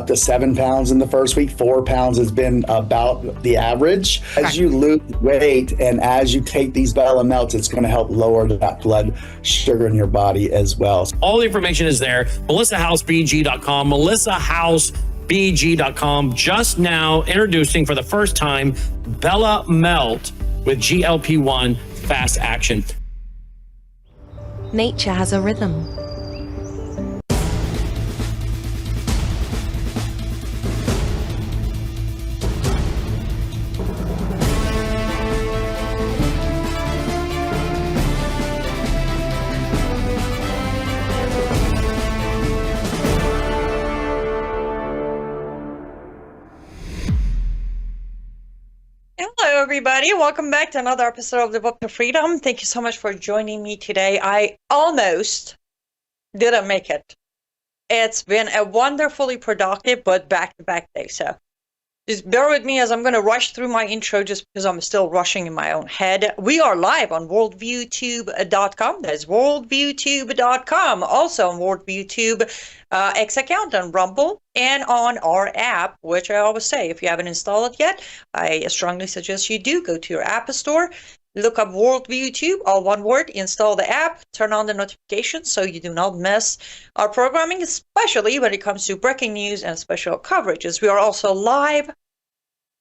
to 7 pounds in the first week. 4 pounds has been about the average. As you lose weight and as you take these Bella Melts, it's going to help lower that blood sugar in your body as well. All the information is there. MelissaHouseBG.com. MelissaHouseBG.com. Just now introducing for the first time Bella Melt with GLP-1 fast action. Nature has a rhythm. Hello, everybody. Welcome back to another episode of Live Up to Freedom. Thank you so much for joining me today. I almost didn't make it. It's been a wonderfully productive but back-to-back day. So just bear with me as I'm going to rush through my intro just because I'm still rushing in my own head. We are live on worldviewtube.com. That's worldviewtube.com. Also on worldviewtube X account on Rumble and on our app, which I always say, if you haven't installed it yet, I strongly suggest you do. Go to your app store, look up WorldviewTube, all one word, install the app, turn on the notifications so you do not miss our programming, especially when it comes to breaking news and special coverages. We are also live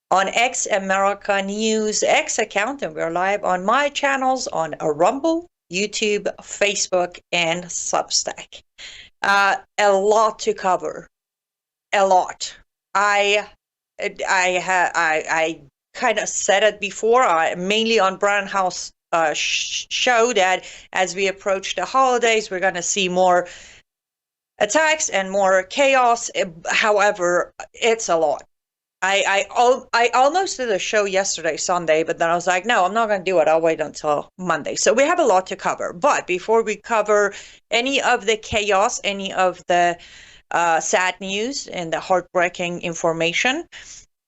on X America News X account, and we're live on my channels on Rumble, YouTube, Facebook, and Substack. A lot to cover. A lot. I kind of said it before, mainly on Brown House show, that as we approach the holidays, we're going to see more attacks and more chaos. However, it's a lot. I almost did a show yesterday, Sunday, but then I was like, no, I'm not going to do it. I'll wait until Monday. So we have a lot to cover. But before we cover any of the chaos, any of the sad news and the heartbreaking information,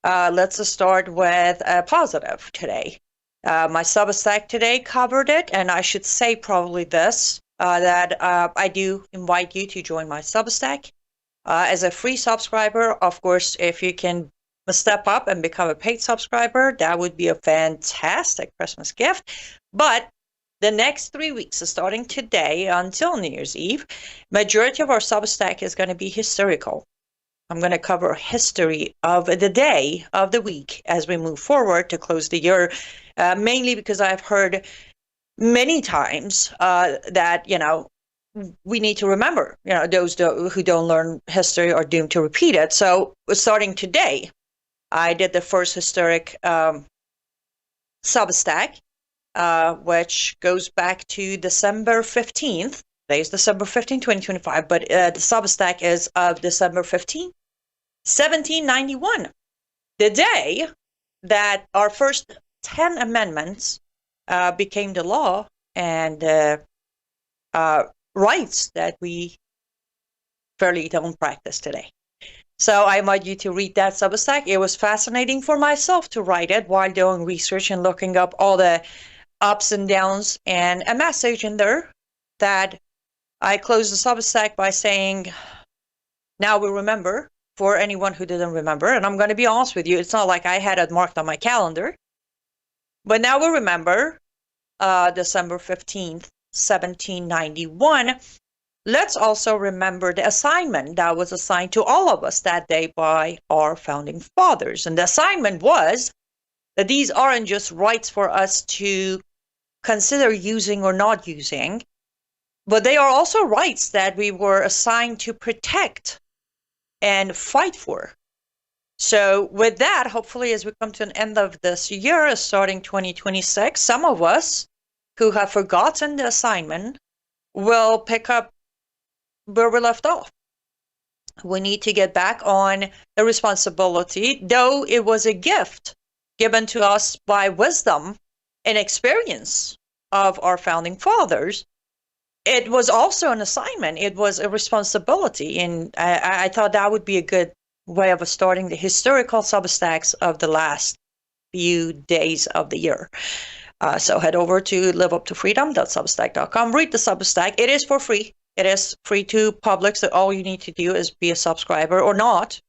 let's start with a positive today. My Substack today covered it, and I should say probably this, that I do invite you to join my Substack as a free subscriber. Of course, if you can step up and become a paid subscriber, that would be a fantastic Christmas gift. But the next 3 weeks, starting today until New Year's Eve, majority of our Substack is going to be historical. I'm going to cover history of the day, of the week, as we move forward to close the year, mainly because I've heard many times that, we need to remember, those who don't learn history are doomed to repeat it. So starting today, I did the first historic Substack, which goes back to December 15th. Today is December 15th, 2025, but the Substack is of December 15th, 1791, the day that our first 10 amendments became the law and rights that we fairly don't practice today. So I invite you to read that Substack. It was fascinating for myself to write it while doing research and looking up all the ups and downs, and a message in there that I closed the Substack by saying, now we remember, for anyone who didn't remember, and I'm going to be honest with you, it's not like I had it marked on my calendar, but now we remember December 15th, 1791. Let's also remember the assignment that was assigned to all of us that day by our founding fathers. And the assignment was that these aren't just rights for us to consider using or not using, but they are also rights that we were assigned to protect and fight for. So with that, hopefully as we come to an end of this year, starting 2026, some of us who have forgotten the assignment will pick up where we left off. We need to get back on the responsibility, though it was a gift given to us by wisdom and experience of our founding fathers. It was also an assignment. It was a responsibility. And I thought that would be a good way of starting the historical Substacks of the last few days of the year. So head over to liveuptofreedom.substack.com. Read the Substack. It is for free. It is free to public, so all you need to do is be a subscriber or not.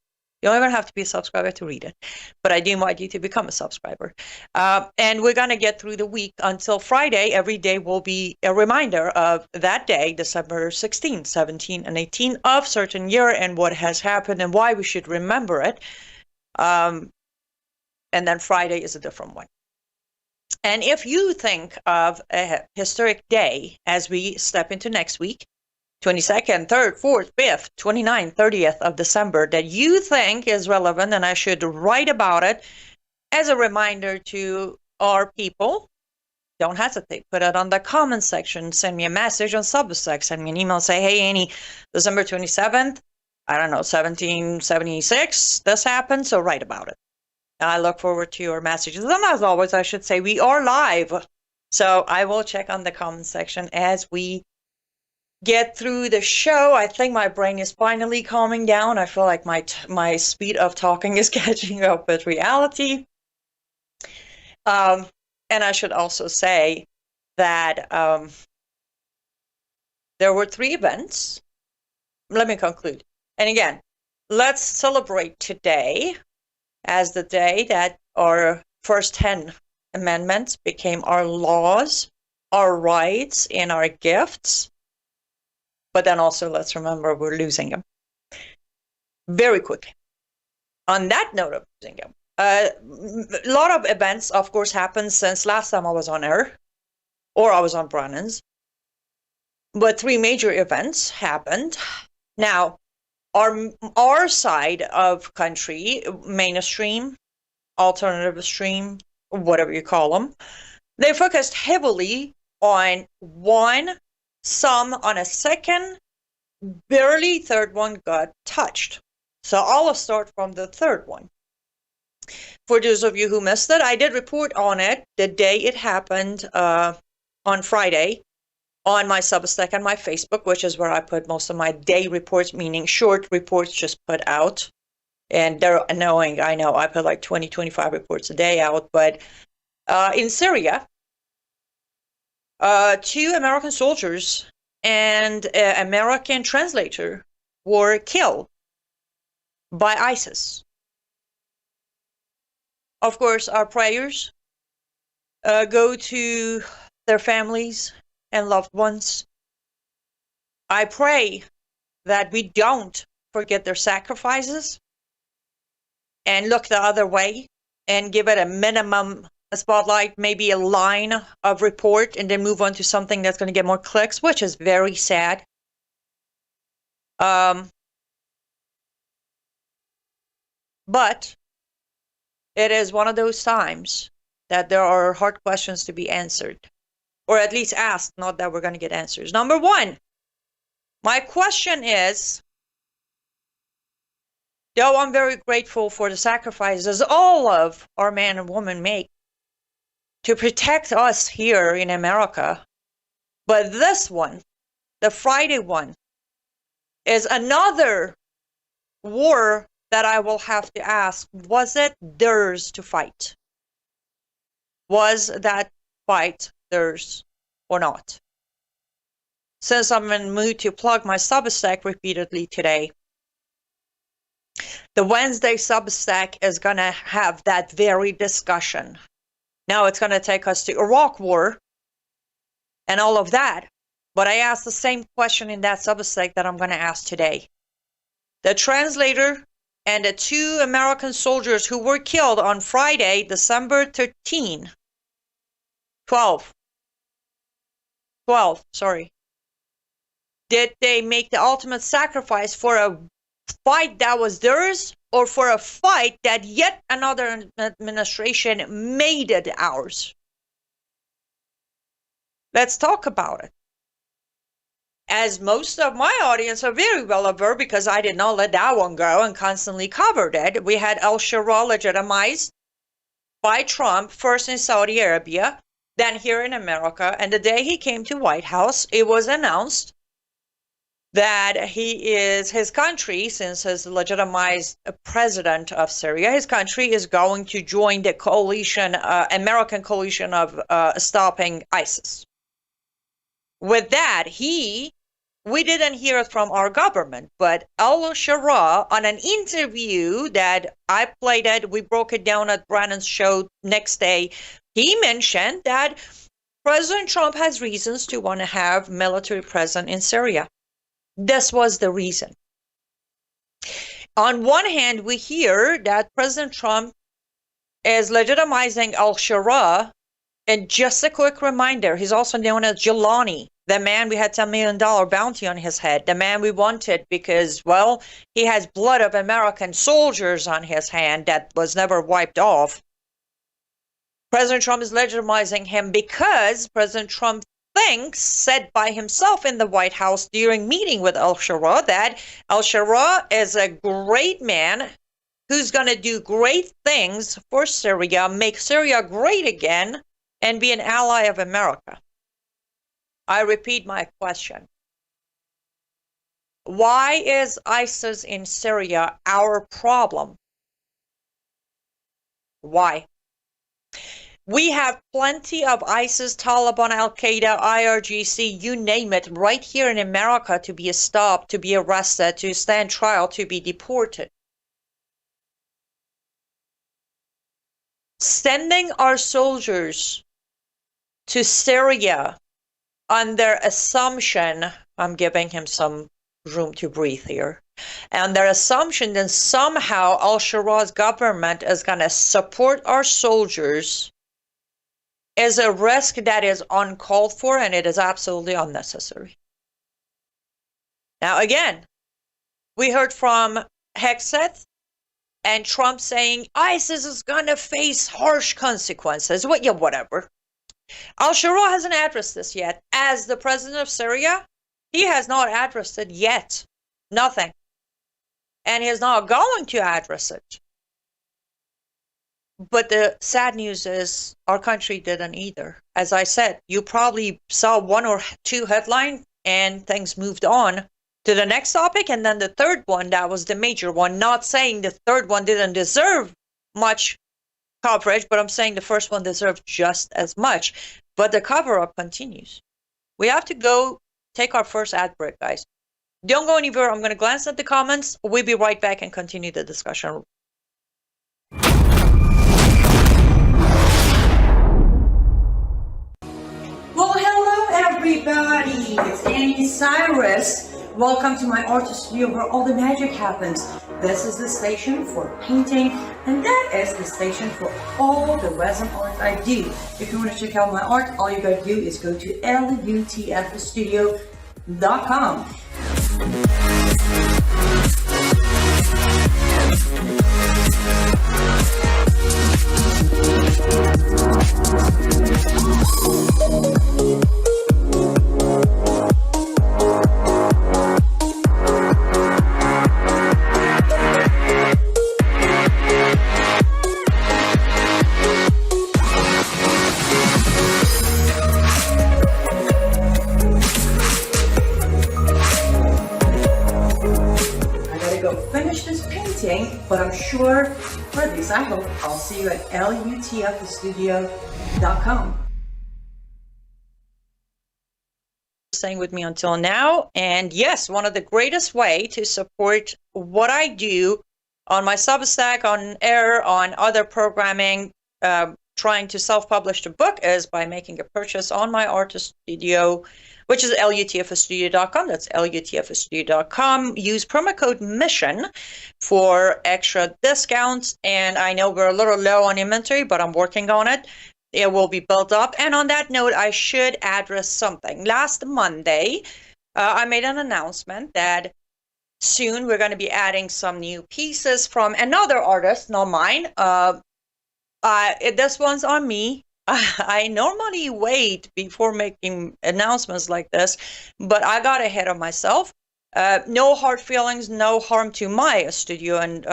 You don't even have to be a subscriber to read it, but I do invite you to become a subscriber. And we're going to get through the week until Friday. Every day will be a reminder of that day, December 16, 17, and 18 of certain year and what has happened and why we should remember it. And then Friday is a different one. And if you think of a historic day as we step into next week, 22nd, 3rd, 4th, 5th, 29th, 30th of December, that you think is relevant and I should write about it as a reminder to our people, don't hesitate. Put it on the comment section. Send me a message on Substack. Send me an email. Say, hey, Annie, December 27th, I don't know, 1776, this happened, so write about it. I look forward to your messages. And as always, I should say, we are live. So I will check on the comment section as we get through the show. I think my brain is finally calming down. I feel like my speed of talking is catching up with reality. And I should also say that there were 3 events. Let me conclude. And again, let's celebrate today as the day that our first 10 amendments became our laws, our rights, and our gifts. But then also let's remember we're losing them very quickly. On that note of losing them, a lot of events, of course, happened since last time I was on air, or I was on Brannan's. But 3 major events happened. Now, our side of country, mainstream, alternative stream, whatever you call them, they focused heavily on one, some on a second, barely third one got touched. So I'll start from the third one. For those of you who missed it, I did report on it the day it happened on Friday on my Substack and my Facebook, which is where I put most of my day reports, meaning short reports just put out. And they're annoying, I know. I put like 20, 25 reports a day out. But in Syria, 2 American soldiers and an American translator were killed by ISIS. Of course, our prayers go to their families and loved ones. I pray that we don't forget their sacrifices and look the other way and give it a minimum spotlight, maybe a line of report, and then move on to something that's going to get more clicks, which is very sad. But it is one of those times that there are hard questions to be answered, or at least asked, not that we're going to get answers. Number 1, my question is, though I'm very grateful for the sacrifices all of our men and women make to protect us here in America, but this one, the Friday one, is another war that I will have to ask, was it theirs to fight? Was that fight theirs or not? Since I'm in the mood to plug my Substack repeatedly today, the Wednesday Substack is going to have that very discussion. Now it's going to take us to Iraq War and all of that. But I asked the same question in that Substack that I'm going to ask today. The translator and the 2 American soldiers who were killed on Friday, December 12, did they make the ultimate sacrifice for a fight that was theirs, or for a fight that yet another administration made it ours? Let's talk about it. As most of my audience are very well aware, because I did not let that one go and constantly covered it, we had al-Shura legitimized by Trump, first in Saudi Arabia, then here in America. And the day he came to White House, it was announced that his country, since he's legitimized president of Syria, his country is going to join the coalition, American coalition of stopping ISIS. With that, he we didn't hear it from our government, but Al-Shara, on an interview that I played it, we broke it down at Brandon's show next day, he mentioned that President Trump has reasons to want to have military presence in Syria. This was the reason. On one hand, we hear that President Trump is legitimizing Al-Shara, and just a quick reminder, he's also known as Jelani, the man we had $10 million bounty on his head, the man we wanted because, well, he has blood of American soldiers on his hand that was never wiped off. President Trump is legitimizing him because President Trump said by himself in the White House during meeting with Al-Shara that Al-Shara is a great man who's going to do great things for Syria, make Syria great again, and be an ally of America. I repeat my question. Why is ISIS in Syria our problem? Why? We have plenty of ISIS, Taliban, Al-Qaeda, IRGC, you name it, right here in America to be stopped, to be arrested, to stand trial, to be deported. Sending our soldiers to Syria on their assumption, I'm giving him some room to breathe here, and their assumption that somehow Al-Shara's government is going to support our soldiers is a risk that is uncalled for, and it is absolutely unnecessary. Now, again, we heard from Hegseth and Trump saying ISIS is going to face harsh consequences. Well, yeah, whatever. Al-Shara hasn't addressed this yet. As the president of Syria, he has not addressed it yet. Nothing. And he's not going to address it. But the sad news is our country didn't either. As I said, you probably saw one or two headlines and things moved on to the next topic. And then the third one, that was the major one. Not saying the third one didn't deserve much coverage, but I'm saying the first one deserved just as much. But the cover-up continues. We have to go take our first ad break, guys. Don't go anywhere. I'm going to glance at the comments. We'll be right back and continue the discussion. Well, hello everybody. It's Annie Cyrus. Welcome to my artist studio where all the magic happens. This is the station for painting, and that is the station for all the resin art I do. If you want to check out my art, all you gotta do is go to lutfstudio.com. But I'm sure for this, I hope I'll see you at lutfstudio.com. Staying with me until now, and yes, one of the greatest way to support what I do on my Substack, on air, on other programming, trying to self-publish the book is by making a purchase on my artist studio, which is lutfstudio.com. That's lutfstudio.com. Use promo code MISSION for extra discounts. And I know we're a little low on inventory, but I'm working on it. It will be built up. And on that note, I should address something. Last Monday, I made an announcement that soon we're going to be adding some new pieces from another artist, not mine. This one's on me. I normally wait before making announcements like this, but I got ahead of myself. No hard feelings, no harm to my studio and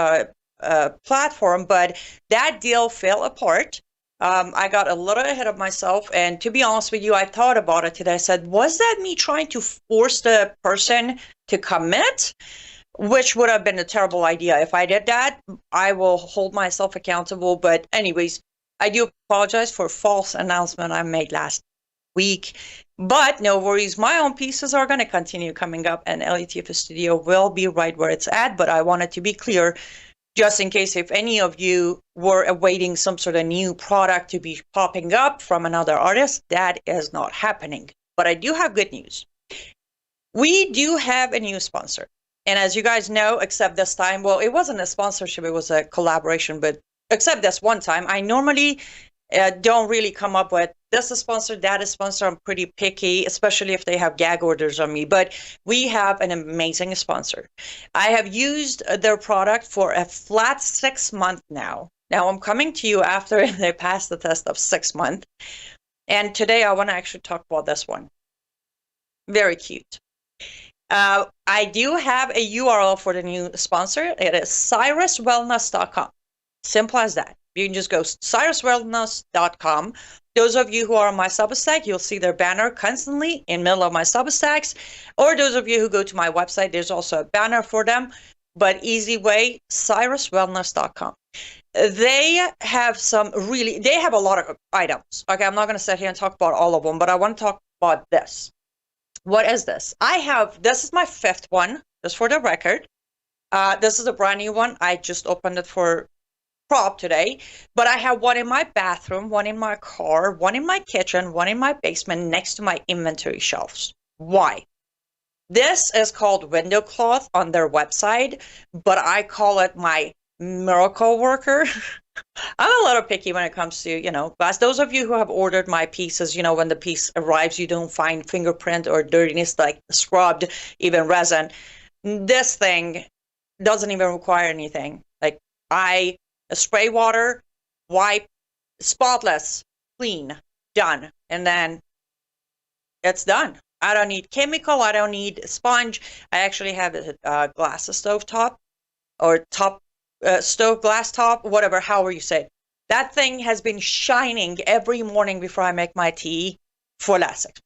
platform, but that deal fell apart. I got a little ahead of myself, and to be honest with you, I thought about it today. I said, was that me trying to force the person to commit? Which would have been a terrible idea. If I did that, I will hold myself accountable. But anyways, I do apologize for a false announcement I made last week. But no worries, my own pieces are going to continue coming up, and LETF Studio will be right where it's at. But I wanted to be clear, just in case if any of you were awaiting some sort of new product to be popping up from another artist, that is not happening. But I do have good news. We do have a new sponsor. And as you guys know, except this time, well, it wasn't a sponsorship, it was a collaboration, but except this one time, I normally don't really come up with this is sponsored, that is sponsored. I'm pretty picky, especially if they have gag orders on me. But we have an amazing sponsor. I have used their product for a flat 6 months now. Now I'm coming to you after they passed the test of 6 months. And today I want to actually talk about this one. Very cute. I do have a URL for the new sponsor. It is cyruswellness.com. Simple as that. You can just go cyruswellness.com. Those of you who are on my Substack, you'll see their banner constantly in the middle of my Substacks. Or those of you who go to my website, there's also a banner for them. But easy way, cyruswellness.com. They have they have a lot of items. Okay, I'm not going to sit here and talk about all of them, but I want to talk about this. What is this? This is my 5th one, just for the record. This is a brand new one. I just opened it for prop today, but I have one in my bathroom, one in my car, one in my kitchen, one in my basement next to my inventory shelves. Why? This is called window cloth on their website, but I call it my miracle worker. I'm a little picky when it comes to, as those of you who have ordered my pieces, when the piece arrives, you don't find fingerprint or dirtiness like scrubbed, even resin. This thing doesn't even require anything. Like I spray water, wipe, spotless, clean, done. And then it's done. I don't need chemical. I don't need sponge. I actually have a glass stove top or stove glass top, whatever, however you say it. That thing has been shining every morning before I make my tea for last 6 months.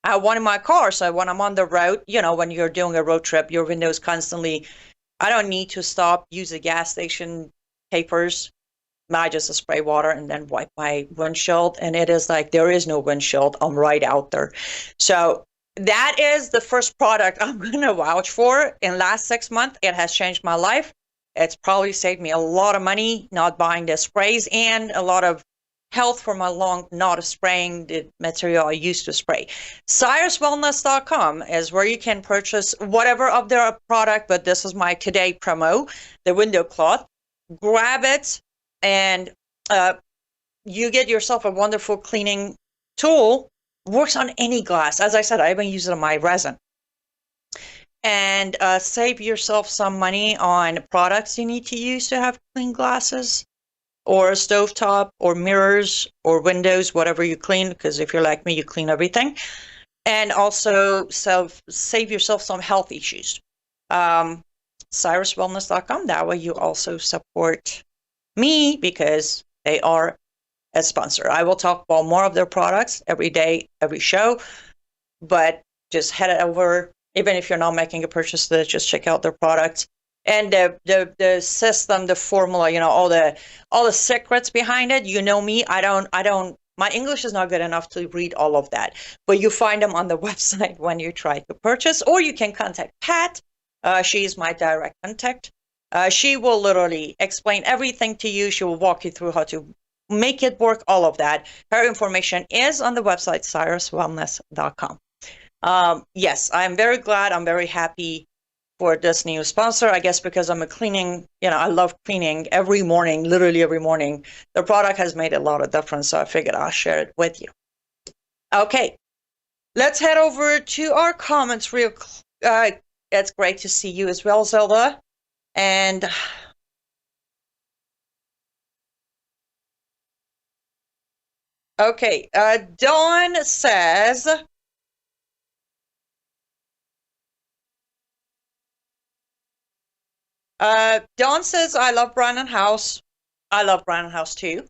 I have one in my car, so when I'm on the road, when you're doing a road trip, your window's constantly, I don't need to stop, use the gas station papers. I just spray water and then wipe my windshield, and it is like there is no windshield. I'm right out there. So that is the first product I'm going to vouch for in the last 6 months. It has changed my life. It's probably saved me a lot of money not buying the sprays and a lot of health for my lung, not spraying the material I used to spray. cyruswellness.com is where you can purchase whatever of their product, but this is my today promo, the window cloth. Grab it and you get yourself a wonderful cleaning tool. Works on any glass. As I said, I even use it on my resin. And save yourself some money on products you need to use to have clean glasses or a stovetop or mirrors or windows, whatever you clean, because if you're like me, you clean everything. And also save yourself some health issues. cyruswellness.com. That way you also support me because they are a sponsor. I will talk about more of their products every day, every show, but just head over. Even if you're not making a purchase, just check out their products and the system, the formula, all the secrets behind it. Me, I don't. My English is not good enough to read all of that, but you find them on the website when you try to purchase, or you can contact Pat. She's my direct contact. She will literally explain everything to you. She will walk you through how to make it work, all of that. Her information is on the website, cyruswellness.com. Yes, I'm very glad. I'm very happy for this new sponsor. I guess because I'm a cleaning, I love cleaning every morning, literally every morning. The product has made a lot of difference, so I figured I'll share it with you. Okay, let's head over to our comments real quick. It's great to see you as well, Zelda. And okay, Dawn says, I love Brandon House. I love Brandon House too.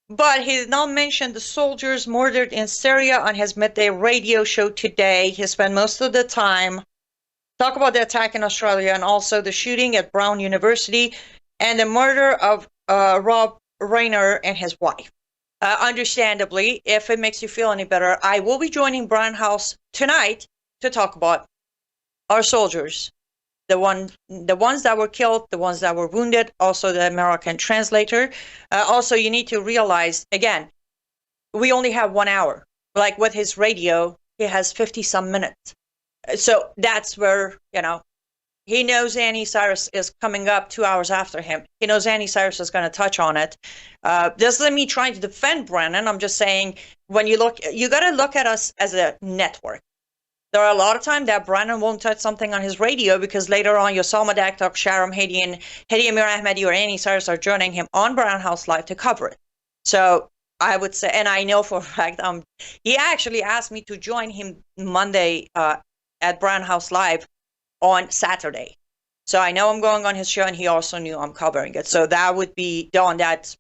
But he did not mention the soldiers murdered in Syria on his midday radio show today. He spent most of the time talk about the attack in Australia and also the shooting at Brown University and the murder of Rob Rayner and his wife. Understandably, if it makes you feel any better, I will be joining Brown House tonight to talk about our soldiers, the ones that were killed, the ones that were wounded, also the American translator. Also, you need to realize, again, we only have 1 hour. Like with his radio, he has 50-some minutes. So that's where, he knows Annie Cyrus is coming up 2 hours after him. He knows Annie Cyrus is going to touch on it. This isn't me trying to defend Brennan. I'm just saying, when you got to look at us as a network. There are a lot of times that Brennan won't touch something on his radio because later on, Yosama Daktok, Sharam Hadi, and Hedi Amir Ahmedi or Annie Cyrus are joining him on Brown House Live to cover it. So I would say, and I know for a fact, he actually asked me to join him Monday at Brown House Live on Saturday. So I know I'm going on his show, and he also knew I'm covering it. So that would be done. That's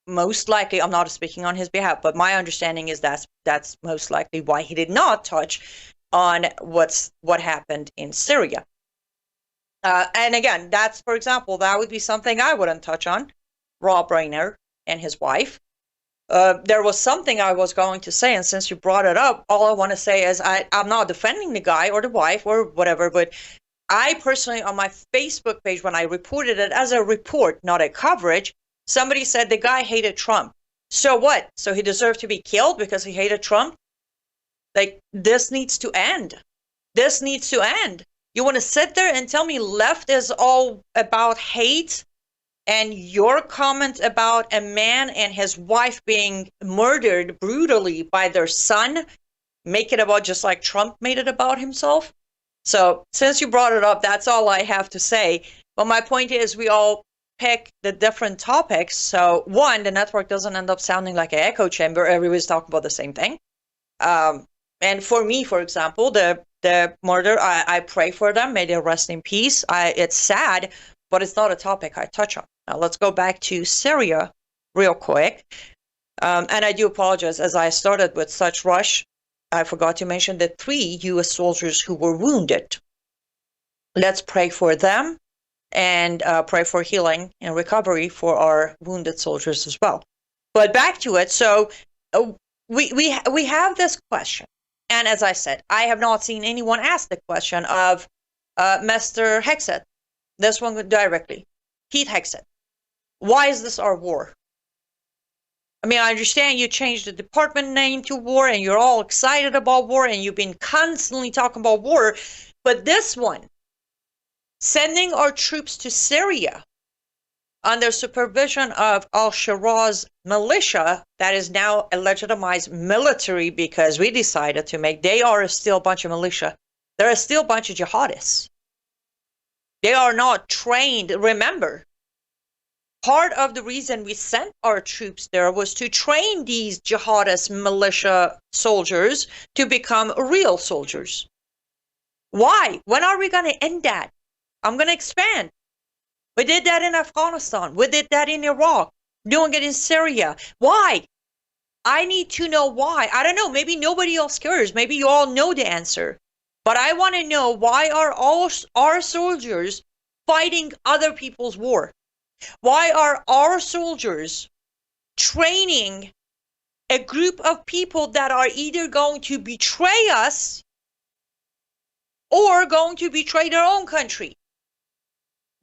most likely, I'm not speaking on his behalf, but my understanding is that's most likely why he did not touch on what happened in Syria. And again, that's, for example, that would be something I wouldn't touch on. Rob Reiner and his wife. There was something I was going to say, and since you brought it up, all I want to say is I'm not defending the guy or the wife or whatever, but I personally, on my Facebook page, when I reported it as a report, not a coverage, somebody said the guy hated Trump. So what? So he deserved to be killed because he hated Trump? Like, this needs to end. This needs to end. You want to sit there and tell me left is all about hate, and your comment about a man and his wife being murdered brutally by their son make it about just like Trump made it about himself? So since you brought it up, that's all I have to say. But my point is, we all pick the different topics. So one, the network doesn't end up sounding like an echo chamber. Everybody's talking about the same thing. And for me, for example, the murder, I pray for them. May they rest in peace. It's sad, but it's not a topic I touch on. Now, let's go back to Syria real quick. And I do apologize. As I started with such rush, I forgot to mention the 3 U.S. soldiers who were wounded. Let's pray for them and pray for healing and recovery for our wounded soldiers as well. But back to it. So we have this question. And as I said, I have not seen anyone ask the question of Mr. Hexet. This one directly. Pete Hexet. Why is this our war? I mean, I understand you changed the department name to war and you're all excited about war and you've been constantly talking about war. But this one, sending our troops to Syria under supervision of al-Sharaz militia, that is now a legitimized military because we decided to make, they are still a bunch of militia. They're still a bunch of jihadists. They are not trained. Remember, part of the reason we sent our troops there was to train these jihadist militia soldiers to become real soldiers. Why? When are we going to end that? I'm going to expand. We did that in Afghanistan. We did that in Iraq. Doing it in Syria. Why? I need to know why. I don't know. Maybe nobody else cares. Maybe you all know the answer. But I want to know, why are all our soldiers fighting other people's war? Why are our soldiers training a group of people that are either going to betray us or going to betray their own country?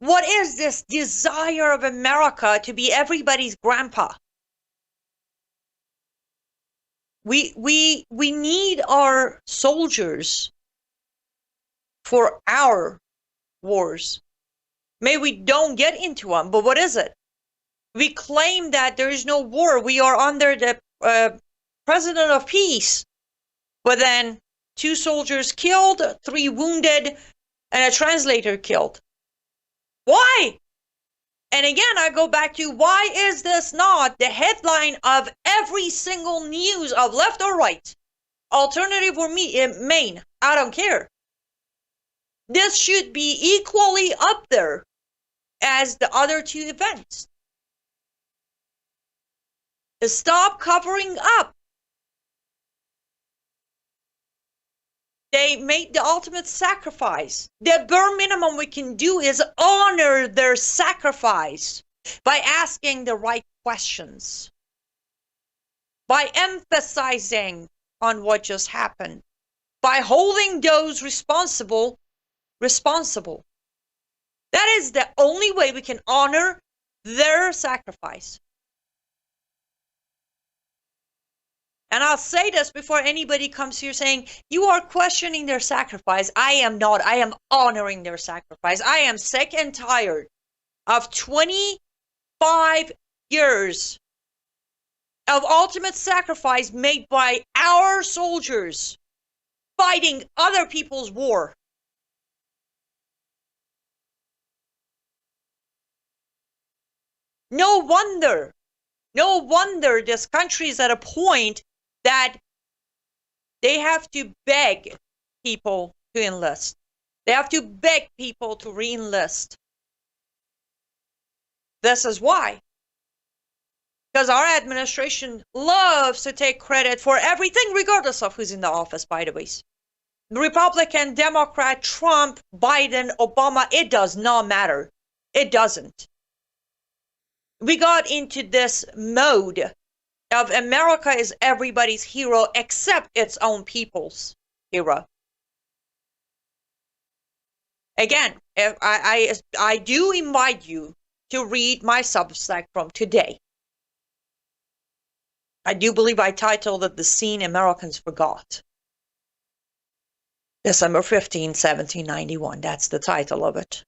What is this desire of America to be everybody's grandpa? We need our soldiers for our wars. Maybe we don't get into them, but what is it? We claim that there is no war. We are under the president of peace. But then 2 soldiers killed, 3 wounded, and a translator killed. Why? And again, I go back to, why is this not the headline of every single news of left or right, alternative or main? I don't care. This should be equally up there as the other 2 events. Stop covering up. They made the ultimate sacrifice. The bare minimum we can do is honor their sacrifice by asking the right questions. by emphasizing on what just happened, by holding those responsible. That is the only way we can honor their sacrifice. And I'll say this before anybody comes here saying, you are questioning their sacrifice. I am not. I am honoring their sacrifice. I am sick and tired of 25 years of ultimate sacrifice made by our soldiers fighting other people's war. No wonder this country is at a point that they have to beg people to enlist. They have to beg people to re-enlist. This is why. Because our administration loves to take credit for everything, regardless of who's in the office, by the way. Republican, Democrat, Trump, Biden, Obama, it does not matter. It doesn't. We got into this mode of America is everybody's hero except its own people's hero. Again, if I do invite you to read my Substack from today. I do believe I titled it The Scene Americans Forgot. December 15, 1791. That's the title of it.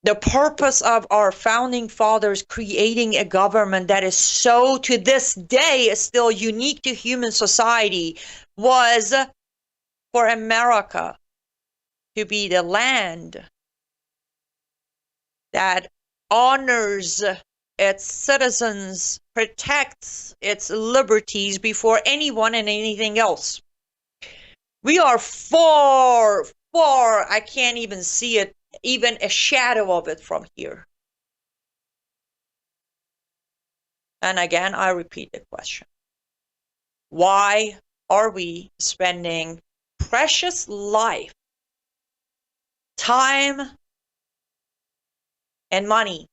The purpose of our founding fathers creating a government that is so, to this day, is still unique to human society was for America to be the land that honors its citizens, protects its liberties before anyone and anything else. We are far, I can't even see it, even a shadow of it from here. And again, I repeat the question. Why are we spending precious life, time, and money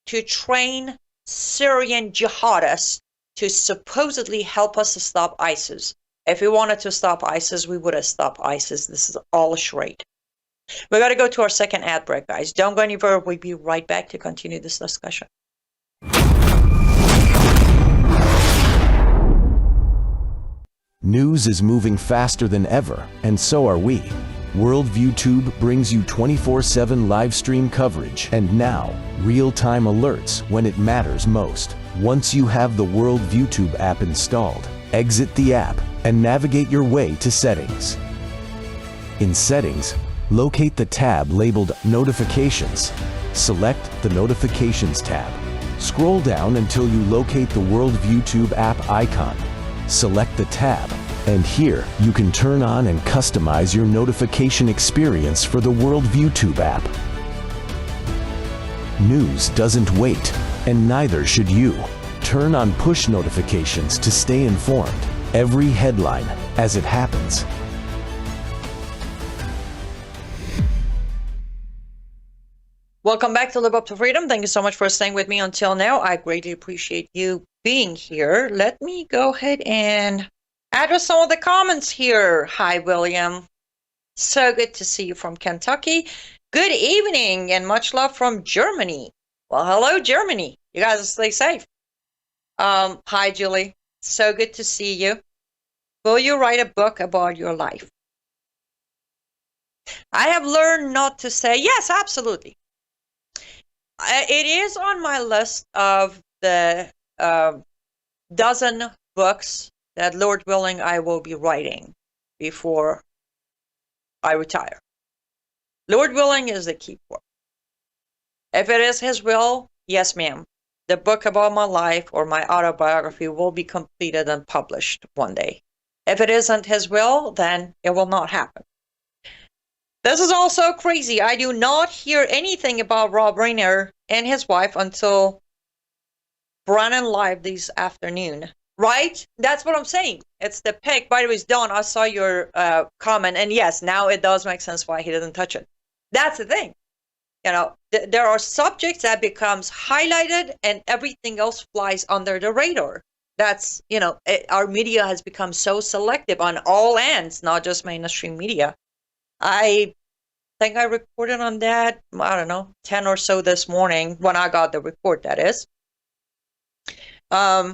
to train Syrian jihadists to supposedly help us to stop ISIS? If we wanted to stop ISIS, we would have stopped ISIS. This is all a charade. We got to go to our second ad break, guys. Don't go anywhere. We'll be right back to continue this discussion. News is moving faster than ever, and so are we. Worldview Tube brings you 24/7 live stream coverage and now real-time alerts when it matters most. Once you have the Worldview Tube app installed, exit the app and navigate your way to Settings. In Settings, locate the tab labeled Notifications. Select the Notifications tab. Scroll down until you locate the Worldview Tube app icon. Select the tab, and here you can turn on and customize your notification experience for the Worldview Tube app. News doesn't wait, and neither should you. Turn on push notifications to stay informed. Every headline as it happens. Welcome back to Live Up to Freedom. Thank you so much for staying with me until now. I greatly appreciate you being here. Let me go ahead and address some of the comments here. Hi, William. So good to see you from Kentucky. Good evening and much love from Germany. Well, hello, Germany. You guys stay safe. Hi, Julie. So good to see you. Will you write a book about your life? I have learned not to say yes, absolutely. It is on my list of the dozen books that, Lord willing, I will be writing before I retire. Lord willing is the key word. If it is His will, yes, ma'am. The book about my life or my autobiography will be completed and published one day. If it isn't His will, then it will not happen. This is also crazy. I do not hear anything about Rob Reiner and his wife until Brannon Live this afternoon. Right? That's what I'm saying. It's the pick. By the way, Dawn, I saw your comment. And yes, now it does make sense why he didn't touch it. That's the thing. there are subjects that becomes highlighted and everything else flies under the radar. That's, our media has become so selective on all ends, not just mainstream media. I think I reported on that, I don't know, 10 or so this morning when I got the report, that is. Hi,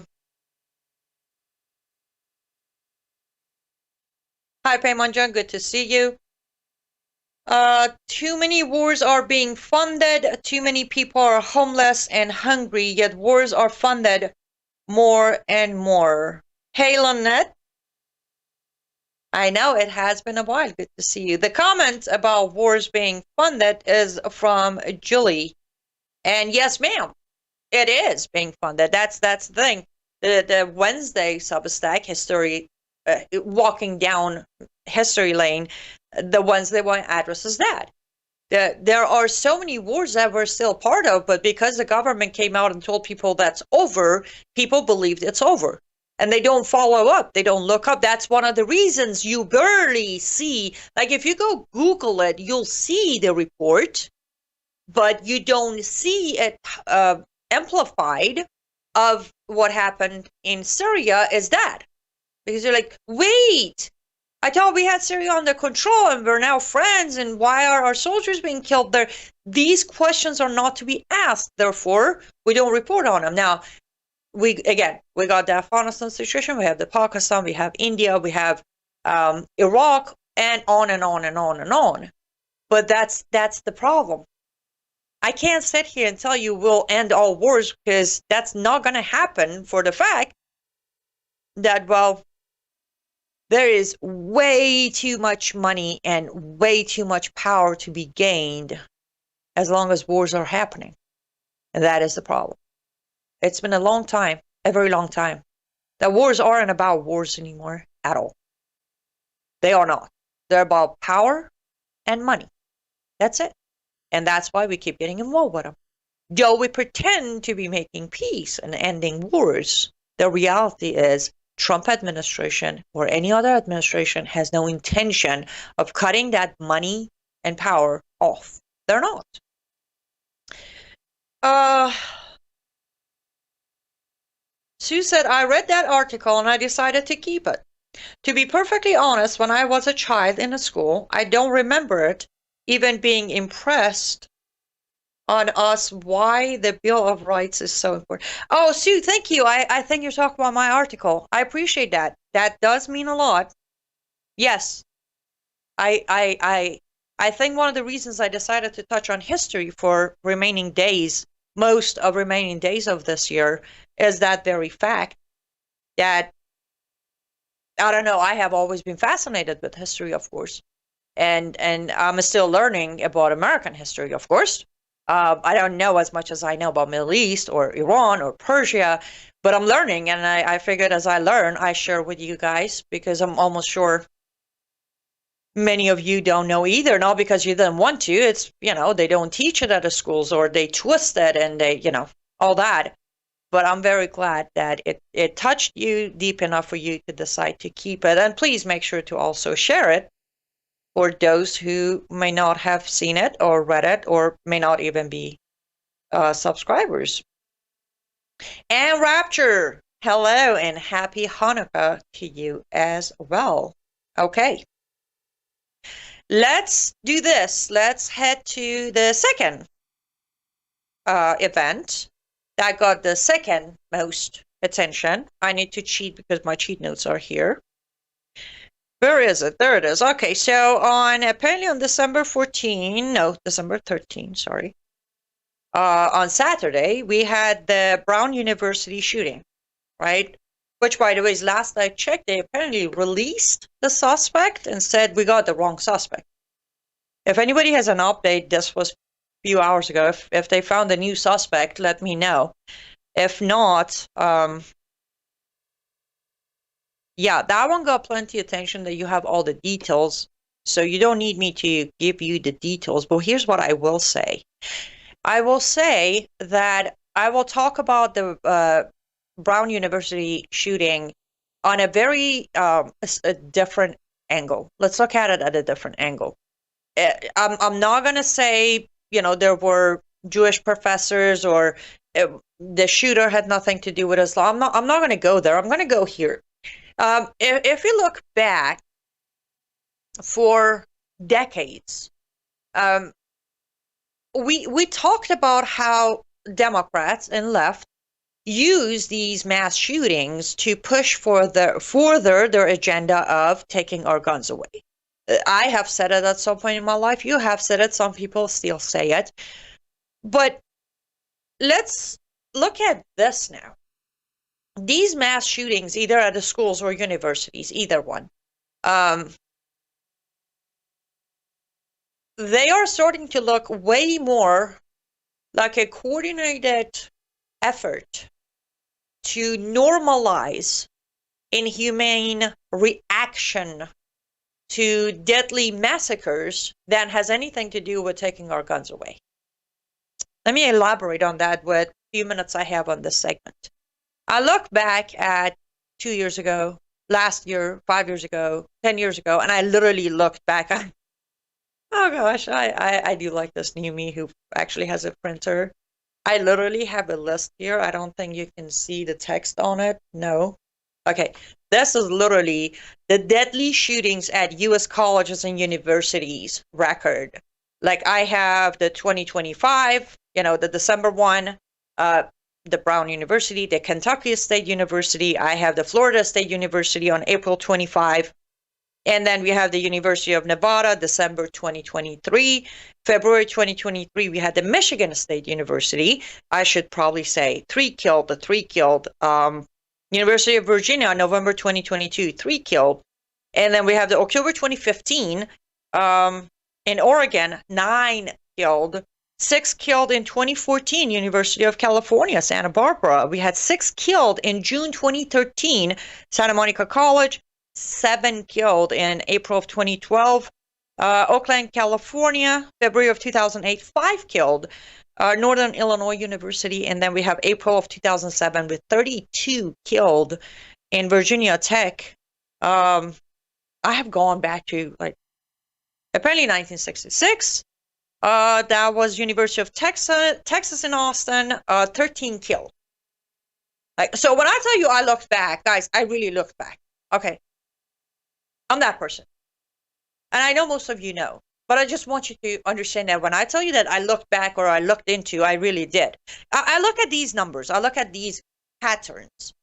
Paymanjan, good to see you. Too many wars are being funded, too many people are homeless and hungry, yet wars are funded more and more. Hey, Lynette. I know it has been a while. Good to see you. The comment about wars being funded is from Julie. And yes, ma'am, it is being funded. That's the thing. The Wednesday Substack history, walking down history lane, the Wednesday one addresses that. There are so many wars that we're still part of, but because the government came out and told people that's over, people believed it's over. And they don't follow up. They don't look up. That's one of the reasons you barely see. Like if you go Google it, you'll see the report, but you don't see it amplified of what happened in Syria is that. Because you're like, wait, I thought we had Syria under control and we're now friends, and why are our soldiers being killed there? These questions are not to be asked. Therefore, we don't report on them. Now, we got the Afghanistan situation, we have the Pakistan, we have India, we have Iraq, and on and on and on and on. But that's the problem. I can't sit here and tell you we'll end all wars, because that's not going to happen, for the fact that, well, there is way too much money and way too much power to be gained as long as wars are happening. And that is the problem. It's been a long time, a very long time, that wars aren't about wars anymore at all. They are not. They're about power and money. That's it. And that's why we keep getting involved with them. Though we pretend to be making peace and ending wars, the reality is Trump administration or any other administration has no intention of cutting that money and power off. They're not. Sue said, I read that article and I decided to keep it. To be perfectly honest, when I was a child in a school, I don't remember it even being impressed on us why the Bill of Rights is so important. Oh, Sue, thank you. I think you're talking about my article. I appreciate that. That does mean a lot. Yes. I think one of the reasons I decided to touch on history for remaining days, most of remaining days of this year, is that very fact that, I don't know, I have always been fascinated with history, of course. And I'm still learning about American history, of course. I don't know as much as I know about Middle East or Iran or Persia, but I'm learning, and I figured as I learn, I share with you guys, because I'm almost sure many of you don't know either, not because you didn't want to. It's, they don't teach it at the schools, or they twist it and they, all that. But I'm very glad that it touched you deep enough for you to decide to keep it. And please make sure to also share it for those who may not have seen it or read it or may not even be subscribers. And Rapture, hello and happy Hanukkah to you as well. Okay. Let's do this. Let's head to the second event that got the second most attention. I need to cheat because my cheat notes are here. Where is it? There it is. Okay, so apparently on December 13, sorry. On Saturday, we had the Brown University shooting, right? Which, by the way, is last I checked, they apparently released the suspect and said we got the wrong suspect. If anybody has an update, this was a few hours ago. If they found a new suspect, let me know. If not, yeah, that one got plenty of attention, that you have all the details. So you don't need me to give you the details. But here's what I will say. I will say that I will talk about the Brown University shooting on a very a different angle. Let's look at it at a different angle. I'm not going to say there were Jewish professors, or the shooter had nothing to do with Islam. I'm not going to go there. I'm going to go here. If you look back for decades, we talked about how Democrats and left use these mass shootings to push further their agenda of taking our guns away. I have said it at some point in my life. You have said it. Some people still say it. But let's look at this now. These mass shootings, either at the schools or universities, either one, they are starting to look way more like a coordinated effort to normalize inhumane reaction to deadly massacres than has anything to do with taking our guns away. Let me elaborate on that with a few minutes I have on this segment. I look back at 2 years ago, last year, 5 years ago, 10 years ago, and I literally looked back. Oh gosh, I do like this new me who actually has a printer. I literally have a list here. I don't think you can see the text on it. No. Okay. This is literally the deadly shootings at U.S. colleges and universities record. Like I have the 2025, the December one, the Brown University, the Kentucky State University. I have the Florida State University on April 25. And then we have the University of Nevada, December 2023. February 2023, we had the Michigan State University. I should probably say 3 killed. University of Virginia, November 2022, 3 killed. And then we have the October 2015 in Oregon, 9 killed. 6 killed in 2014, University of California, Santa Barbara. We had 6 killed in June 2013, Santa Monica College. 7 killed in April of 2012. Oakland, California, February of 2008, 5 killed. Northern Illinois University, and then we have April of 2007 with 32 killed in Virginia Tech. I have gone back to apparently 1966. That was University of Texas in Austin, 13 killed. So when I tell you I looked back, guys, I really looked back. Okay. I'm that person. And I know most of you know, but I just want you to understand that when I tell you that I looked back or I looked into, I really did. I look at these numbers. I look at these patterns.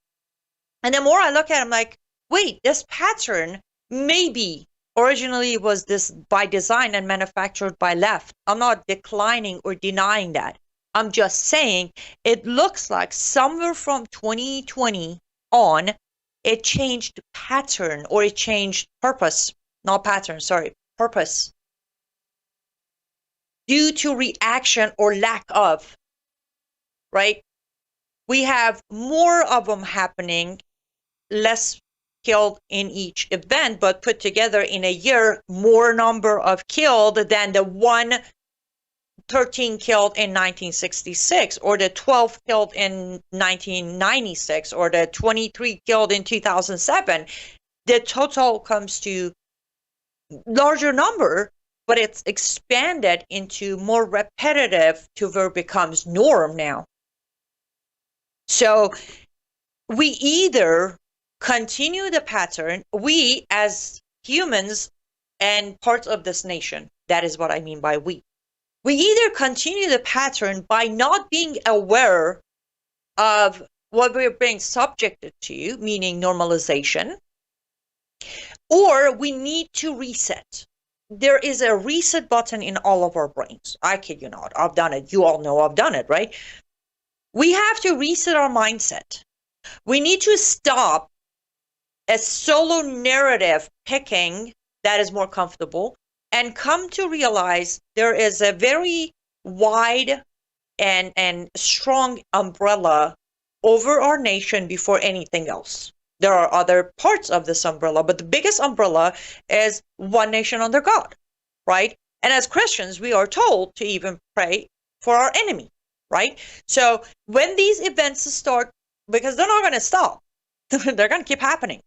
And the more I look at it, I'm like, wait, this pattern maybe originally was this by design and manufactured by left. I'm not declining or denying that. I'm just saying it looks like somewhere from 2020 on, it changed pattern, or it changed purpose, not pattern, sorry, purpose. Due to reaction or lack of, right? We have more of them happening, less killed in each event, but put together in a year, more number of killed than the 13 killed in 1966, or the 12 killed in 1996, or the 23 killed in 2007. The total comes to larger number, but it's expanded into more repetitive to where it becomes norm now. So we either continue the pattern, we as humans and parts of this nation, that is what I mean by we either continue the pattern by not being aware of what we're being subjected to, meaning normalization, or we need to reset. There is a reset button in all of our brains. I kid you not. I've done it. You all know I've done it, right? We have to reset our mindset. We need to stop a solo narrative picking that is more comfortable and come to realize there is a very wide and strong umbrella over our nation before anything else. There are other parts of this umbrella, but the biggest umbrella is one nation under God, right? And as Christians, we are told to even pray for our enemy, right? So when these events start, because they're not going to stop, they're going to keep happening.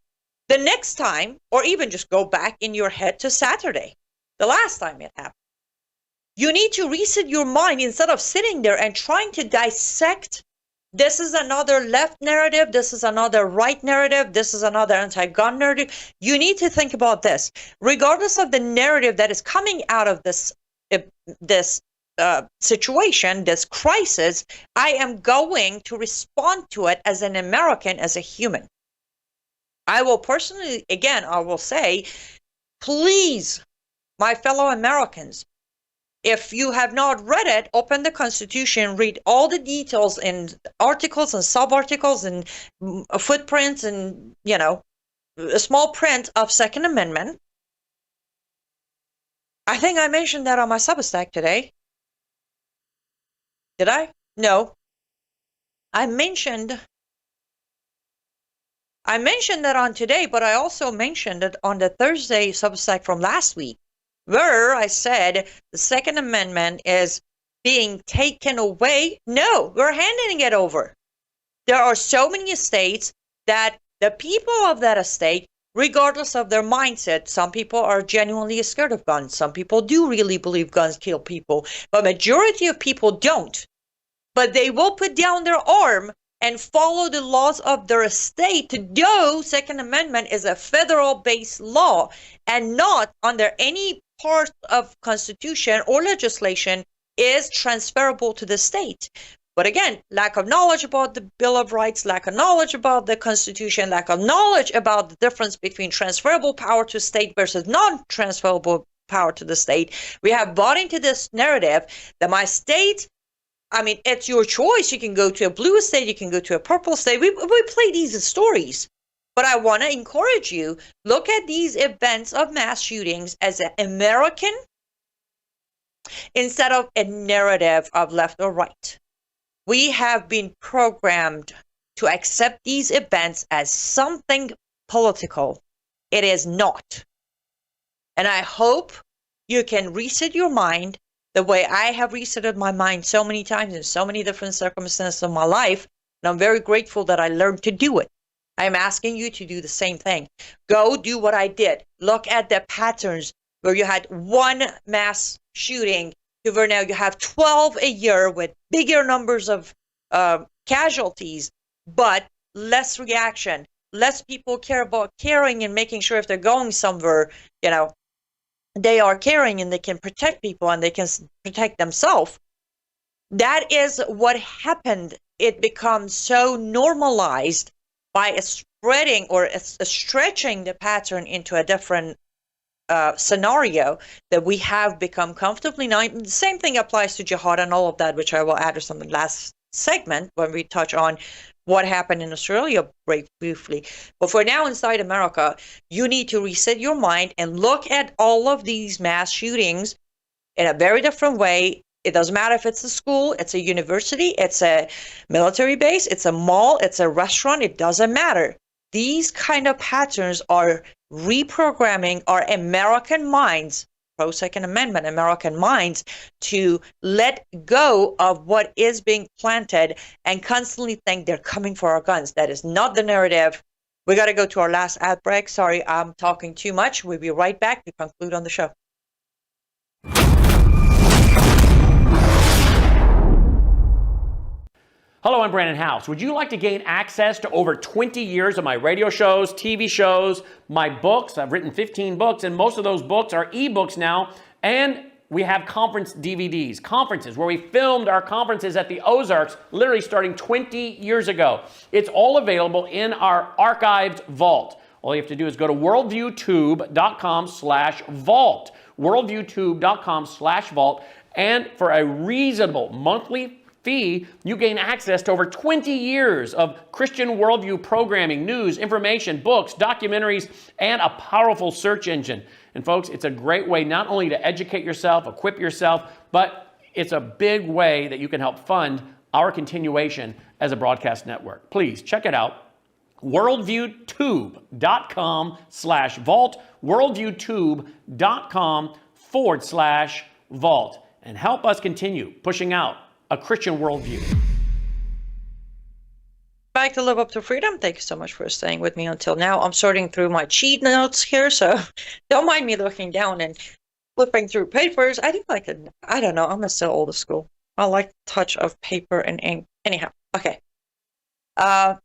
The next time, or even just go back in your head to Saturday, the last time it happened. You need to reset your mind instead of sitting there and trying to dissect. This is another left narrative. This is another right narrative. This is another anti-gun narrative. You need to think about this. Regardless of the narrative that is coming out of this situation, this crisis, I am going to respond to it as an American, as a human. I will personally, again, I will say, please, my fellow Americans, if you have not read it, open the Constitution, read all the details in articles and sub-articles and footprints and, a small print of Second Amendment. I think I mentioned that on my Substack today. Did I? No. I mentioned that on today, but I also mentioned it on the Thursday Substack from last week, where I said the Second Amendment is being taken away. No, we're handing it over. There are so many states that the people of that state, regardless of their mindset, some people are genuinely scared of guns. Some people do really believe guns kill people, but majority of people don't. But they will put down their arm and follow the laws of their state, though Second Amendment is a federal-based law and not under any part of Constitution or legislation is transferable to the state. But again, lack of knowledge about the Bill of Rights, lack of knowledge about the Constitution, lack of knowledge about the difference between transferable power to state versus non-transferable power to the state. We have bought into this narrative that my state, it's your choice. You can go to a blue state, you can go to a purple state. We play these stories. But I want to encourage you, look at these events of mass shootings as an American instead of a narrative of left or right. We have been programmed to accept these events as something political. It is not. And I hope you can reset your mind the way I have resetted my mind so many times in so many different circumstances of my life. And I'm very grateful that I learned to do it. I'm asking you to do the same thing. Go do what I did. Look at the patterns where you had one mass shooting to where now you have 12 a year with bigger numbers of casualties, but less reaction. Less people care about caring and making sure if they're going somewhere, they are caring and they can protect people and they can protect themselves. That is what happened. It becomes so normalized by spreading or stretching the pattern into a different scenario that we have become comfortably now. The same thing applies to jihad and all of that, which I will address on the last segment when we touch on what happened in Australia briefly. But for now, inside America, you need to reset your mind and look at all of these mass shootings in a very different way. It doesn't matter if it's a school, it's a university, it's a military base, it's a mall, it's a restaurant, it doesn't matter. These kind of patterns are reprogramming our American minds, pro-Second Amendment American minds, to let go of what is being planted and constantly think they're coming for our guns. That is not the narrative. We got to go to our last ad break. Sorry, I'm talking too much. We'll be right back to conclude on the show. Hello, I'm Brandon House. Would you like to gain access to over 20 years of my radio shows, TV shows, my books? I've written 15 books, and most of those books are ebooks now. And we have conference DVDs, conferences where we filmed our conferences at the Ozarks, literally starting 20 years ago. It's all available in our archived vault. All you have to do is go to worldviewtube.com/vault, worldviewtube.com/vault, and for a reasonable monthly fee, you gain access to over 20 years of Christian worldview programming, news, information, books, documentaries, and a powerful search engine. And folks, it's a great way not only to educate yourself, equip yourself, but it's a big way that you can help fund our continuation as a broadcast network. Please check it out. worldviewtube.com/vault, worldviewtube.com/vault, and help us continue pushing out a Christian worldview. Back to Live Up to Freedom. Thank you so much for staying with me until now. I'm sorting through my cheat notes here, so don't mind me looking down and flipping through papers. I do like it. I don't know. I'm still old school. I like the touch of paper and ink. Anyhow, okay.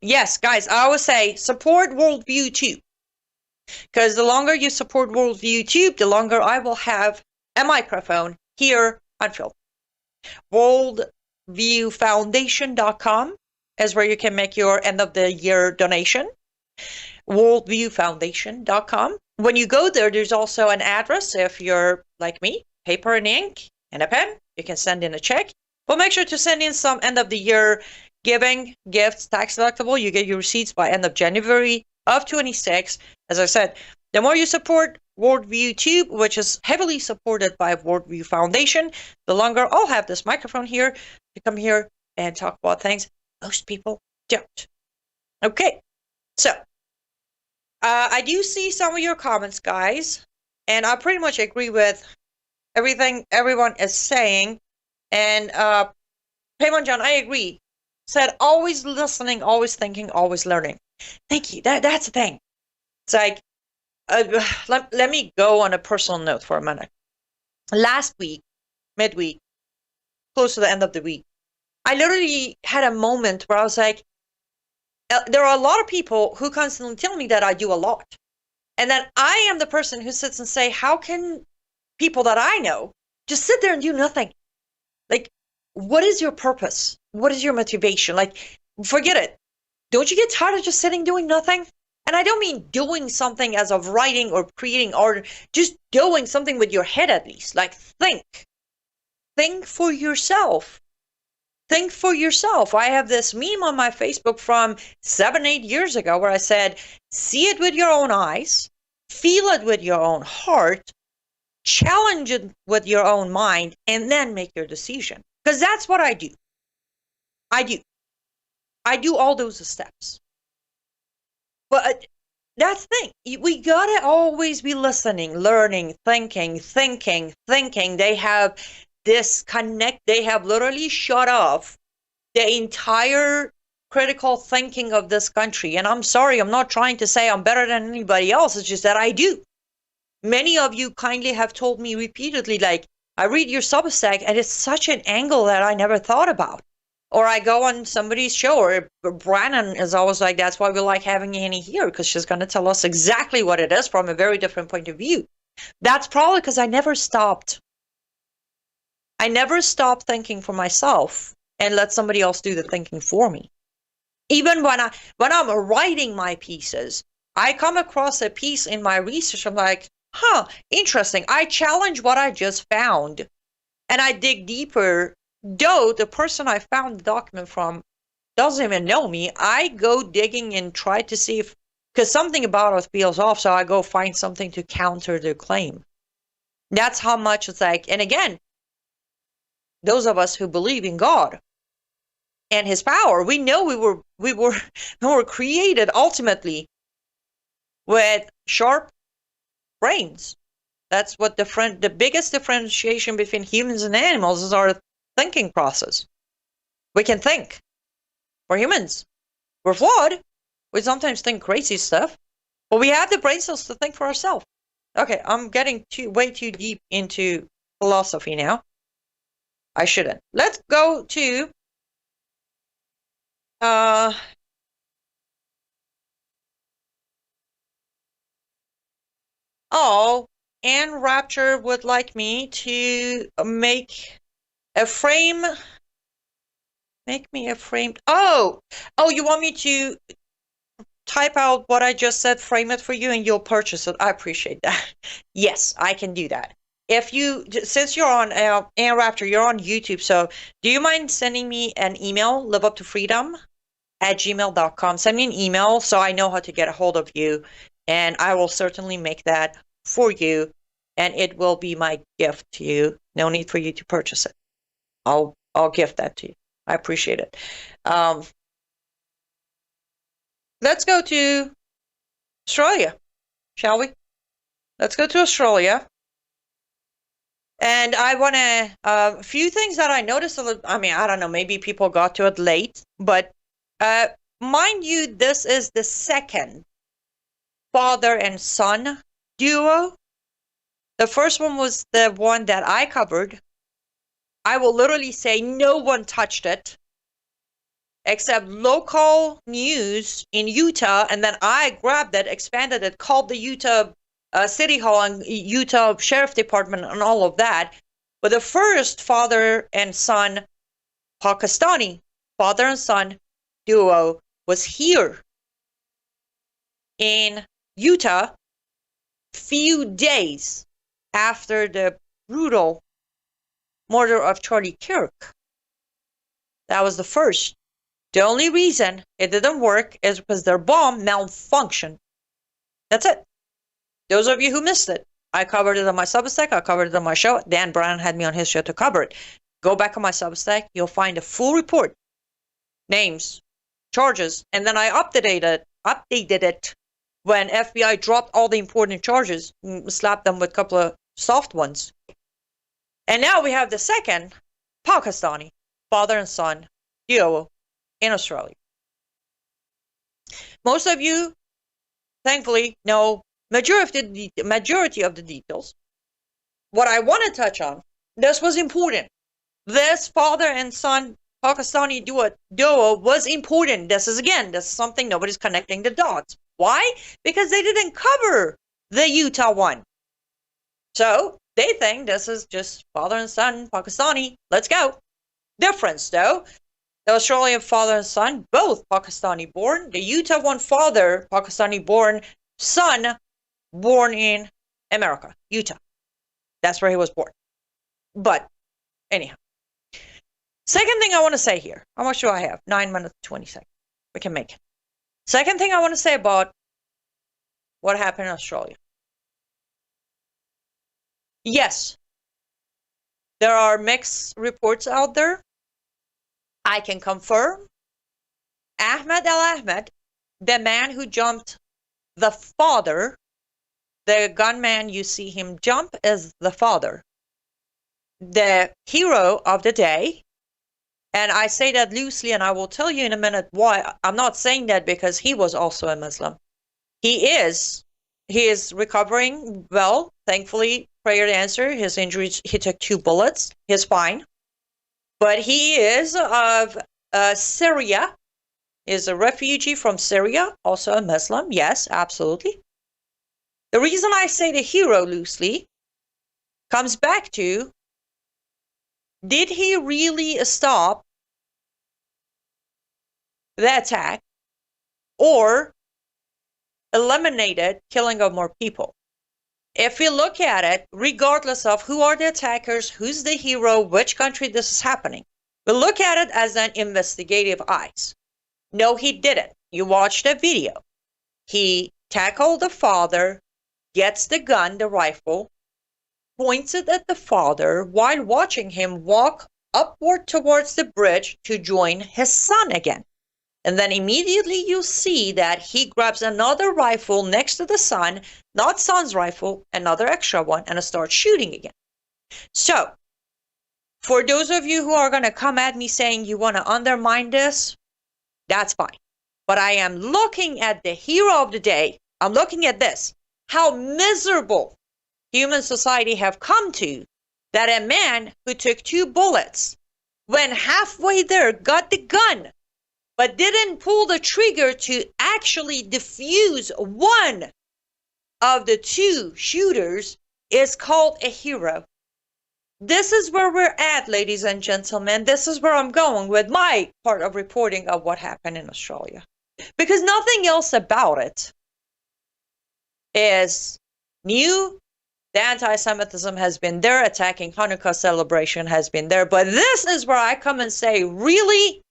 Yes, guys, I always say support Worldview Tube. Because the longer you support Worldview Tube, the longer I will have a microphone here on film. Worldviewfoundation.com is where you can make your end of the year donation. Worldviewfoundation.com. When you go there, there's also an address. If you're like me, paper and ink and a pen, you can send in a check. But make sure to send in some end of the year giving, gifts, tax deductible. You get your receipts by end of January of 26. As I said, the more you support Worldview Tube, which is heavily supported by Worldview Foundation, the longer I'll have this microphone here to come here and talk about things most people don't. Okay, so I do see some of your comments, guys, and I pretty much agree with everything everyone is saying. And Paymon John, I agree. Said always listening, always thinking, always learning. Thank you. That's the thing. It's like, let me go on a personal note for a minute. Last week, midweek, close to the end of the week, I literally had a moment where I was like, there are a lot of people who constantly tell me that I do a lot. And that I am the person who sits and say, how can people that I know just sit there and do nothing? Like, what is your purpose? What is your motivation? Like, forget it. Don't you get tired of just sitting doing nothing? And I don't mean doing something as of writing or creating art, just doing something with your head at least. Like, think. Think for yourself. Think for yourself. I have this meme on my Facebook from 7-8 years ago where I said, see it with your own eyes, feel it with your own heart, challenge it with your own mind, and then make your decision. Because that's what I do. I do all those steps. But that's the thing. We gotta always be listening, learning, thinking. They have disconnect. They have literally shut off the entire critical thinking of this country. And I'm sorry, I'm not trying to say I'm better than anybody else. It's just that I do. Many of you kindly have told me repeatedly, like, I read your Substack and it's such an angle that I never thought about. Or I go on somebody's show, or Brannon is always like, that's why we like having Annie here, because she's going to tell us exactly what it is from a very different point of view. That's probably because I never stopped. I never stopped thinking for myself and let somebody else do the thinking for me. Even when I'm writing my pieces, I come across a piece in my research, I'm like, interesting. I challenge what I just found and I dig deeper. Though the person I found the document from doesn't even know me, I go digging and try to see if, because something about it feels off, so I go find something to counter their claim. That's how much it's like, and again, those of us who believe in God and His power, we know we were created ultimately with sharp brains. That's what the biggest differentiation between humans and animals is our thinking process. We can think. We're humans. We're flawed. We sometimes think crazy stuff, but we have the brain cells to think for ourselves. Okay, I'm getting way too deep into philosophy now. I shouldn't. Let's go to Anne Rapture would like me to make a frame. Make me a frame. Oh, you want me to type out what I just said, frame it for you, and you'll purchase it? I appreciate that. Yes, I can do that. If you, since you're on Anne Rapture, you're on YouTube, so do you mind sending me an email, liveuptofreedom@gmail.com? Send me an email so I know how to get a hold of you, and I will certainly make that for you, and it will be my gift to you. No need for you to purchase it. I'll gift that to you. I appreciate it. Let's go to Australia, shall we? Let's go to Australia. And I want to, a few things that I noticed, I mean, I don't know, maybe people got to it late, but mind you, this is the second father and son duo The first one was the one that I covered. I will literally say no one touched it except local news in Utah, and then I grabbed it, expanded it, called the Utah City Hall and Utah Sheriff Department and all of that. But the first father and son, Pakistani father and son duo was here in Utah few days after the brutal murder of Charlie Kirk. That was the first. The only reason it didn't work is because their bomb malfunctioned. That's it. Those of you who missed it, I covered it on my Substack, I covered it on my show. Dan Brown had me on his show to cover it. Go back on my Substack, you'll find a full report. Names, charges, and then I updated it when FBI dropped all the important charges, slapped them with a couple of soft ones. And now we have the second Pakistani father and son duo in Australia. Most of you, thankfully, know majority of the details. What I want to touch on, this was important. This father and son Pakistani duo was important. This is something nobody's connecting the dots. Why? Because they didn't cover the Utah one. So they think this is just father and son Pakistani. Let's go. Difference though. The Australian father and son, both Pakistani born. The Utah one father, Pakistani born, son, born in America, Utah. That's where he was born. But anyhow. Second thing I want to say here. How much do I have? 9 minutes, 20 seconds. We can make it. Second thing I want to say about what happened in Australia. Yes, there are mixed reports out there. I can confirm Ahmed Al-Ahmed, the man who jumped the father, the gunman you see him jump is the father, the hero of the day. And I say that loosely, and I will tell you in a minute why. I'm not saying that because he was also a Muslim. He is recovering well, thankfully, prayer to answer. His injuries, he took 2 bullets. He's fine. But he is of Syria, is a refugee from Syria, also a Muslim. Yes, absolutely. The reason I say the hero loosely comes back to, did he really stop the attack or eliminated killing of more people? If you look at it, regardless of who are the attackers, who's the hero, which country this is happening, we look at it as an investigative eyes. No, he didn't. You watched a video. He tackled the father, gets the gun, the rifle, points it at the father while watching him walk upward towards the bridge to join his son again. And then immediately you see that he grabs another rifle next to the son, not son's rifle, another extra one, and starts shooting again. So, for those of you who are going to come at me saying you want to undermine this, that's fine. But I am looking at the hero of the day. I'm looking at this. How miserable human society have come to, that a man who took 2 bullets, when halfway there, got the gun, but didn't pull the trigger to actually defuse one of the 2 shooters, is called a hero. This is where we're at, ladies and gentlemen. This is where I'm going with my part of reporting of what happened in Australia. Because nothing else about it is new. The anti-Semitism has been there. Attacking Hanukkah celebration has been there. But this is where I come and say, really?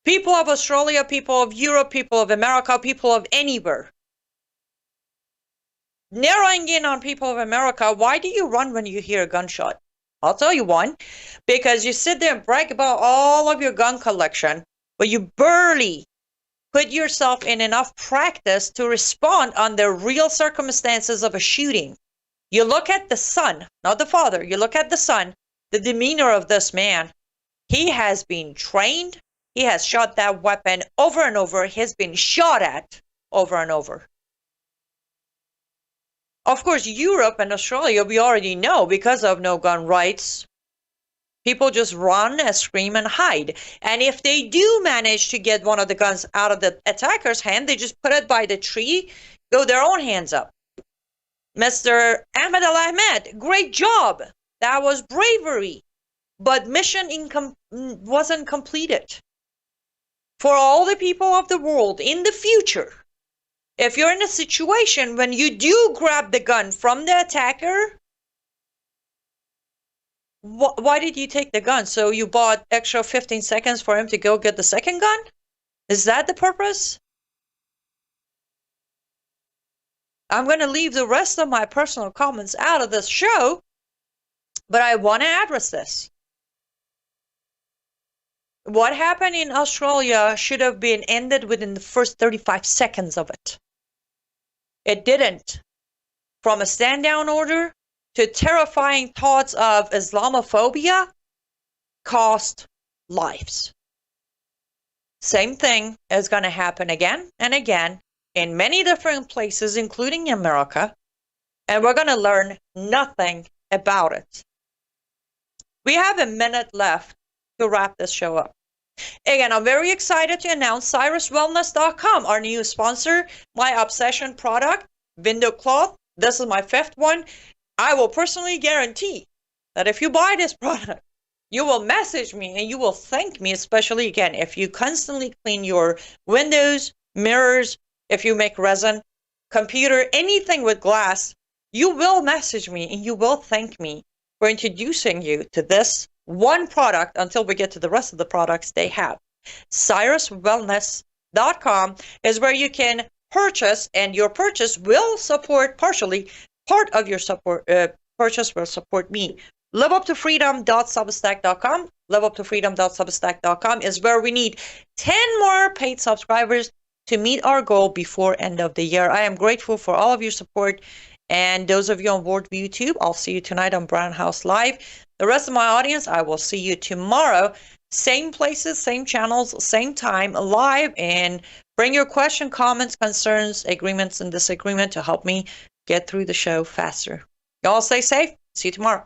People of Australia, people of Europe, people of America, people of anywhere. Narrowing in on people of America, why do you run when you hear a gunshot? I'll tell you one. Because you sit there and brag about all of your gun collection, but you barely put yourself in enough practice to respond on the real circumstances of a shooting. You look at the son, not the father. You look at the son, the demeanor of this man. He has been trained. He has shot that weapon over and over. He has been shot at over and over. Of course, Europe and Australia, we already know because of no gun rights, people just run and scream and hide. And if they do manage to get one of the guns out of the attacker's hand, they just put it by the tree, go their own hands up. Mr. Ahmed Al-Ahmed, great job. That was bravery. But mission wasn't completed. For all the people of the world in the future, if you're in a situation when you do grab the gun from the attacker, why did you take the gun? So you bought extra 15 seconds for him to go get the second gun? Is that the purpose? I'm going to leave the rest of my personal comments out of this show, but I want to address this. What happened in Australia should have been ended within the first 35 seconds of it. It didn't. From a stand-down order to terrifying thoughts of Islamophobia cost lives. Same thing is going to happen again and again in many different places, including America, and we're going to learn nothing about it. We have a minute left to wrap this show up. Again, I'm very excited to announce CyrusWellness.com, our new sponsor, my obsession product, window cloth. This is my 5th one. I will personally guarantee that if you buy this product, you will message me and you will thank me, especially again, if you constantly clean your windows, mirrors, if you make resin, computer, anything with glass, you will message me and you will thank me for introducing you to this one product until we get to the rest of the products they have. CyrusWellness.com is where you can purchase, and your purchase will support partially, part of your purchase will support me. LiveUpToFreedom.substack.com. LiveUpToFreedom.substack.com is where we need 10 more paid subscribers to meet our goal before end of the year. I am grateful for all of your support. And those of you on board YouTube, I'll see you tonight on Brown House Live. The rest of my audience, I will see you tomorrow. Same places, same channels, same time, live. And bring your question, comments, concerns, agreements, and disagreement to help me get through the show faster. Y'all stay safe. See you tomorrow.